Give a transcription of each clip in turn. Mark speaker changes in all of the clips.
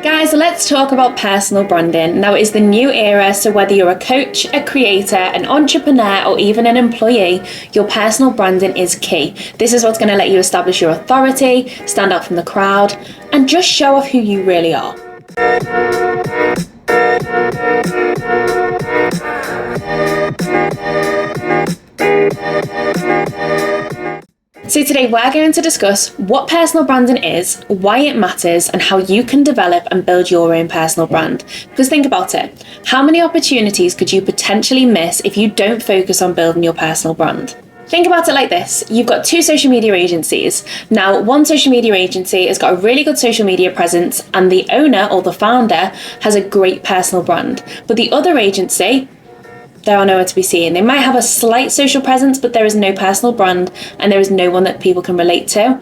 Speaker 1: Guys, let's talk about personal branding. Now, it is the new era, so whether you're a coach, a creator, an entrepreneur, or even an employee, your personal branding is key. This is what's going to let you establish your authority, stand out from the crowd, and just show off who you really are. So today we're going to discuss what personal branding is, why it matters, and how you can develop and build your own personal brand. Because think about it, how many opportunities could you potentially miss if you don't focus on building your personal brand? Think about it like this. You've got two social media agencies. Now, one social media agency has got a really good social media presence and the owner or the founder has a great personal brand. But the other agency, they are nowhere to be seen. They might have a slight social presence, but there is no personal brand and there is no one that people can relate to.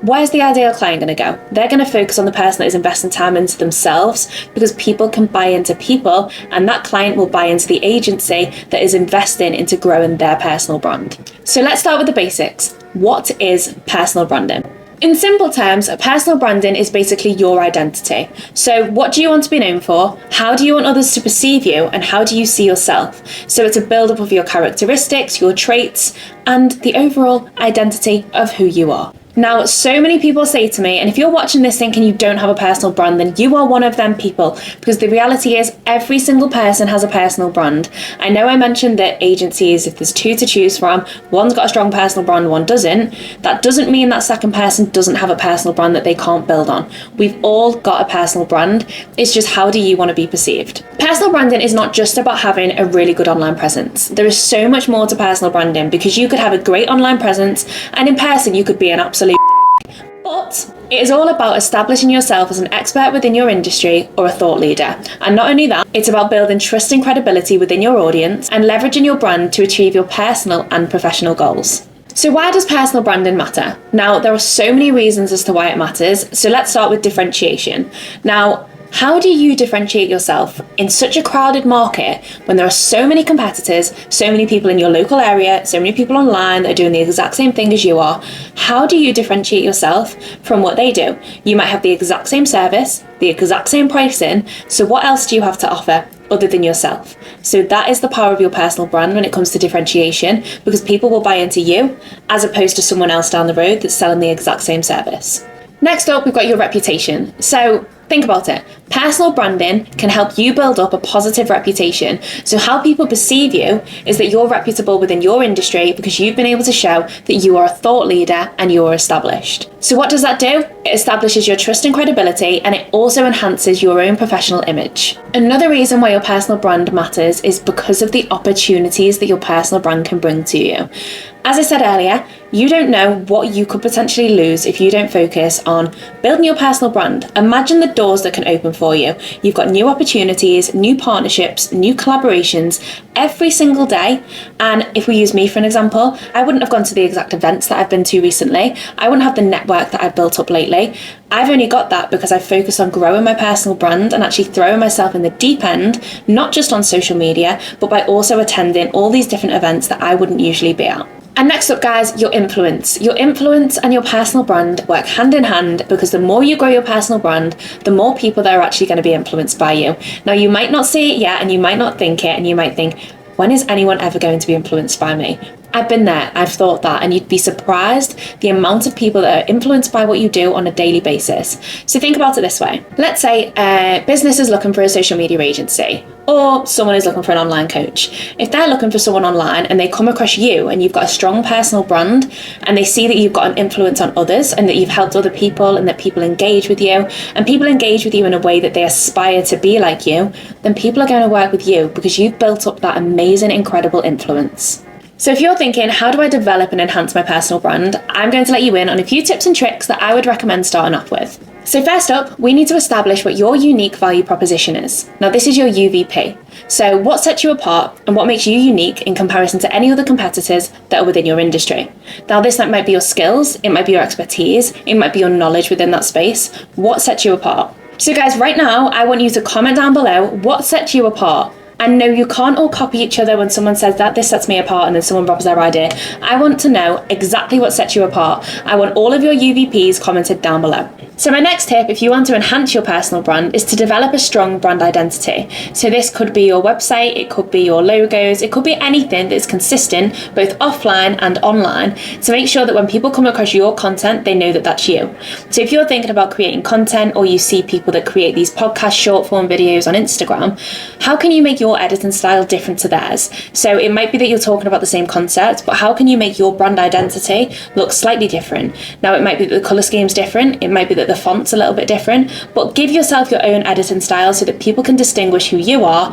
Speaker 1: Where's the ideal client going to go? They're going to focus on the person that is investing time into themselves, because people can buy into people, and that client will buy into the agency that is investing into growing their personal brand. So let's start with the basics. What is personal branding? In simple terms, personal branding is basically your identity. So what do you want to be known for? How do you want others to perceive you? And how do you see yourself? So it's a build-up of your characteristics, your traits, and the overall identity of who you are. Now, so many people say to me, and if you're watching this thinking you don't have a personal brand, then you are one of them people, because the reality is every single person has a personal brand. I know I mentioned that agencies, if there's two to choose from, one's got a strong personal brand, one doesn't. That doesn't mean that second person doesn't have a personal brand that they can't build on. We've all got a personal brand. It's just, how do you want to be perceived? Personal branding is not just about having a really good online presence. There is so much more to personal branding, because you could have a great online presence and in person you could be an absolute but it is all about establishing yourself as an expert within your industry or a thought leader. And not only that, it's about building trust and credibility within your audience and leveraging your brand to achieve your personal and professional goals. So why does personal branding matter? Now, there are so many reasons as to why it matters. So let's start with differentiation. Now, how do you differentiate yourself in such a crowded market when there are so many competitors, so many people in your local area, so many people online that are doing the exact same thing as you are? How do you differentiate yourself from what they do? You might have the exact same service, the exact same pricing, so what else do you have to offer other than yourself? So that is the power of your personal brand when it comes to differentiation, because people will buy into you as opposed to someone else down the road that's selling the exact same service. Next up, we've got your reputation. So think about it. Personal branding can help you build up a positive reputation. So how people perceive you is that you're reputable within your industry because you've been able to show that you are a thought leader and you're established. So what does that do? It establishes your trust and credibility, and it also enhances your own professional image. Another reason why your personal brand matters is because of the opportunities that your personal brand can bring to you. As I said earlier, you don't know what you could potentially lose if you don't focus on building your personal brand. Imagine the doors that can open for you. You've got new opportunities, new partnerships, new collaborations every single day. And if we use me for an example, I wouldn't have gone to the exact events that I've been to recently. I wouldn't have the network that I've built up lately. I've only got that because I've focused on growing my personal brand and actually throwing myself in the deep end, not just on social media, but by also attending all these different events that I wouldn't usually be at. And next up, guys, your influence. Your influence and your personal brand work hand in hand, because the more you grow your personal brand, the more people that are actually going to be influenced by you. Now, you might not see it yet and you might not think it, and you might think, when is anyone ever going to be influenced by me? I've been there, I've thought that, and you'd be surprised the amount of people that are influenced by what you do on a daily basis. So think about it this way. Let's say a business is looking for a social media agency, or someone is looking for an online coach. If they're looking for someone online and they come across you and you've got a strong personal brand and they see that you've got an influence on others and that you've helped other people and that people engage with you and people engage with you in a way that they aspire to be like you, then people are going to work with you because you've built up that amazing, incredible influence. So if you're thinking, how do I develop and enhance my personal brand? I'm going to let you in on a few tips and tricks that I would recommend starting off with. So first up, we need to establish what your unique value proposition is. Now, this is your UVP. So what sets you apart and what makes you unique in comparison to any other competitors that are within your industry? Now, this might be your skills, it might be your expertise, it might be your knowledge within that space. What sets you apart? So guys, right now, I want you to comment down below what sets you apart. And no, you can't all copy each other when someone says that this sets me apart and then someone robs their idea. I want to know exactly what sets you apart. I want all of your UVPs commented down below. So my next tip, if you want to enhance your personal brand, is to develop a strong brand identity. So this could be your website, it could be your logos, it could be anything that's consistent, both offline and online, to make sure that when people come across your content, they know that that's you. So if you're thinking about creating content, or you see people that create these podcast short form videos on Instagram, how can you make your editing style different to theirs? So it might be that you're talking about the same concept, but how can you make your brand identity look slightly different? Now it might be that the colour scheme's different, it might be that the font's a little bit different, but give yourself your own editing style so that people can distinguish who you are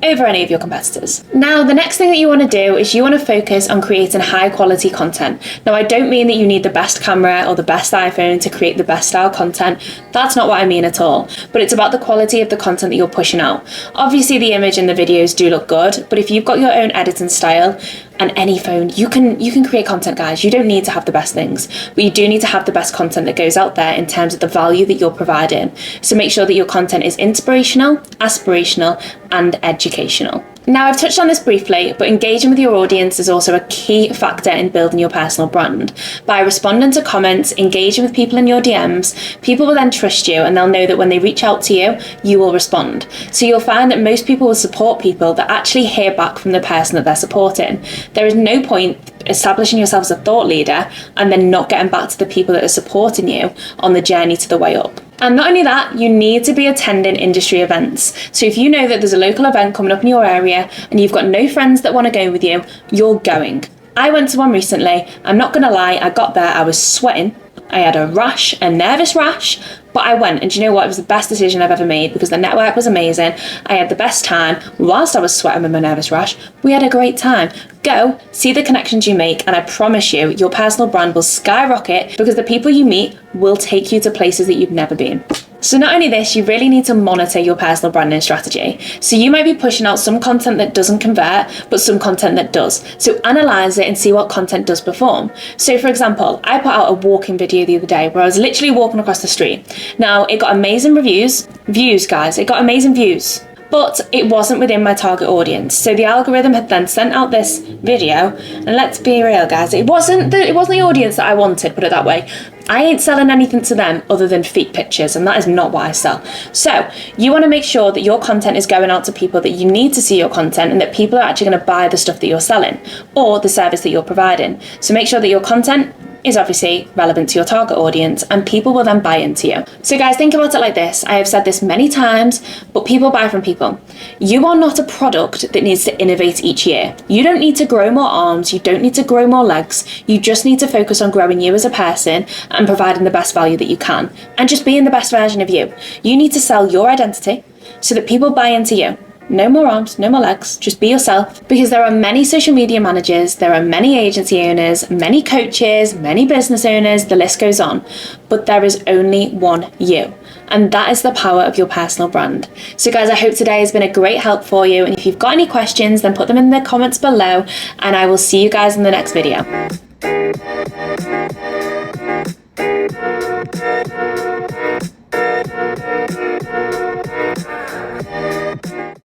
Speaker 1: over any of your competitors. Now, the next thing that you want to do is you want to focus on creating high quality content. Now, I don't mean that you need the best camera or the best iPhone to create the best style content. That's not what I mean at all. But it's about the quality of the content that you're pushing out. Obviously, the image and the videos do look good, but if you've got your own editing style and any phone, you can create content, guys. You don't need to have the best things, but you do need to have the best content that goes out there in terms of the value that you're providing. So make sure that your content is inspirational, aspirational, and educational. Now, I've touched on this briefly, but engaging with your audience is also a key factor in building your personal brand. By responding to comments, engaging with people in your DMs, people will then trust you and they'll know that when they reach out to you, you will respond. So you'll find that most people will support people that actually hear back from the person that they're supporting. There is no point establishing yourself as a thought leader and then not getting back to the people that are supporting you on the journey to the way up. And not only that, you need to be attending industry events. So if you know that there's a local event coming up in your area and you've got no friends that want to go with you, you're going. I went to one recently. I'm not going to lie, I got there, I was sweating. I had a rash, a nervous rash, but I went, and do you know what? It was the best decision I've ever made because the network was amazing. I had the best time. Whilst I was sweating with my nervous rash, we had a great time. Go, see the connections you make, and I promise you, your personal brand will skyrocket because the people you meet will take you to places that you've never been. So not only this, you really need to monitor your personal branding strategy. So you might be pushing out some content that doesn't convert, but some content that does. So analyze it and see what content does perform. So for example, I put out a walking video the other day where I was literally walking across the street. Now it got amazing views guys, it got amazing views. But it wasn't within my target audience. So the algorithm had then sent out this video, and let's be real, guys, it wasn't the audience that I wanted, put it that way. I ain't selling anything to them other than feet pictures, and that is not what I sell. So you want to make sure that your content is going out to people that you need to see your content and that people are actually going to buy the stuff that you're selling or the service that you're providing. So make sure that your content is obviously relevant to your target audience and people will then buy into you. So guys, think about it like this. I have said this many times, but people buy from people. You are not a product that needs to innovate each year. You don't need to grow more arms. You don't need to grow more legs. You just need to focus on growing you as a person and providing the best value that you can and just being the best version of you. You need to sell your identity so that people buy into you. No more arms, no more legs, just be yourself. Because there are many social media managers, there are many agency owners, many coaches, many business owners, the list goes on. But there is only one you. And that is the power of your personal brand. So guys, I hope today has been a great help for you. And if you've got any questions, then put them in the comments below. And I will see you guys in the next video.